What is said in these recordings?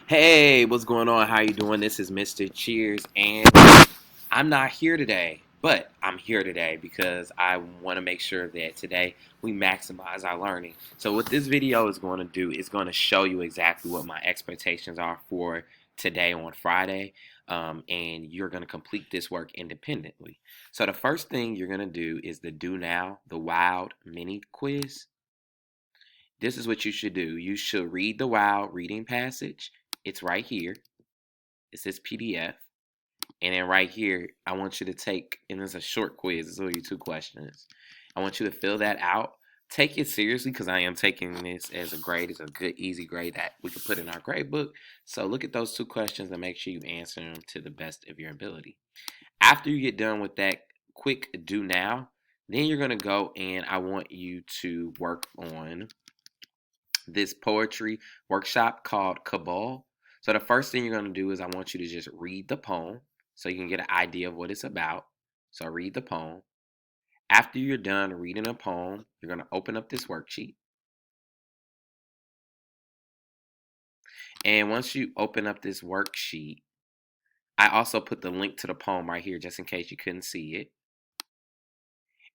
Hey, what's going on? How you doing? This is Mr. Cheers, and I'm not here today, but I'm here today because I want to make sure that today we maximize our learning. So what this video is going to do is going to show you exactly what my expectations are for today on Friday, and you're going to complete this work independently. So the first thing you're going to do is the Do Now, the Wild mini quiz. This is what you should do. You should read the Wild reading passage. It's right here. It's this PDF. And then right here, I want you to take, and it's a short quiz. It's only 2 questions. I want you to fill that out. Take it seriously because I am taking this as a grade. It's a good, easy grade that we can put in our grade book. So look at those 2 questions and make sure you answer them to the best of your ability. After you get done with that quick do now, then you're going to go and I want you to work on this poetry workshop called Cabal. So the first thing you're going to do is I want you to just read the poem so you can get an idea of what it's about. So read the poem. After you're done reading a poem, you're going to open up this worksheet. And once you open up this worksheet, I also put the link to the poem right here just in case you couldn't see it.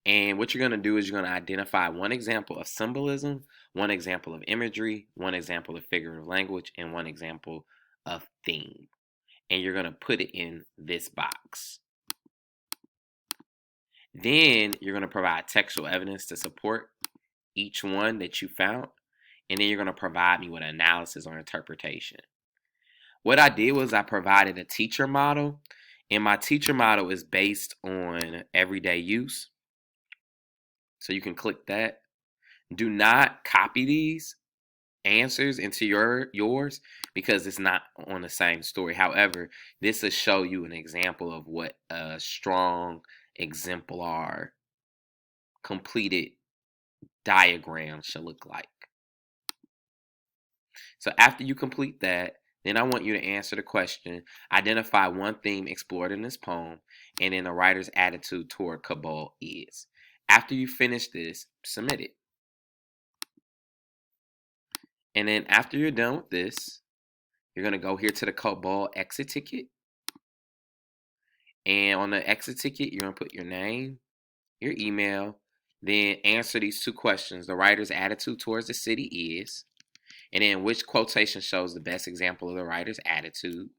And what you're going to do is you're going to identify one example of symbolism, one example of imagery, one example of figurative language, and one example of theme. And you're going to put it in this box. Then you're going to provide textual evidence to support each one that you found. And then you're going to provide me with analysis or interpretation. What I did was I provided a teacher model. And my teacher model is based on everyday use. So you can click that. Do not copy these answers into yours because it's not on the same story. However, this will show you an example of what a strong exemplar completed diagram should look like. So after you complete that, then I want you to answer the question, identify one theme explored in this poem, and then the writer's attitude toward Cabal is. After you finish this, submit it. And then after you're done with this, you're going to go here to the Cabal exit ticket. And on the exit ticket, you're going to put your name, your email, then answer these 2 questions. The writer's attitude towards the city is, and then which quotation shows the best example of the writer's attitude.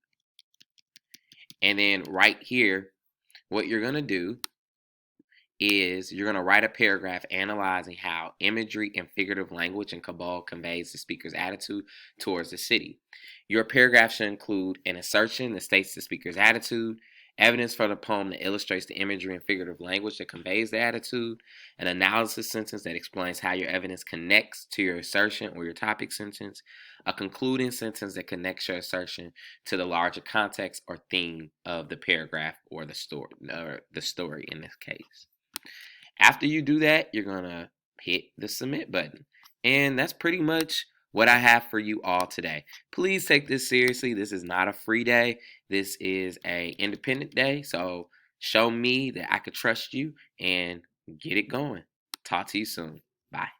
And then right here, what you're going to do is you're going to write a paragraph analyzing how imagery and figurative language in Cabal conveys the speaker's attitude towards the city. Your paragraph should include an assertion that states the speaker's attitude, evidence for the poem that illustrates the imagery and figurative language that conveys the attitude, an analysis sentence that explains how your evidence connects to your assertion or your topic sentence, a concluding sentence that connects your assertion to the larger context or theme of the paragraph or the story in this case. After you do that, you're going to hit the submit button. And that's pretty much what I have for you all today. Please take this seriously. This is not a free day. This is a independent day. So show me that I could trust you and get it going. Talk to you soon. Bye.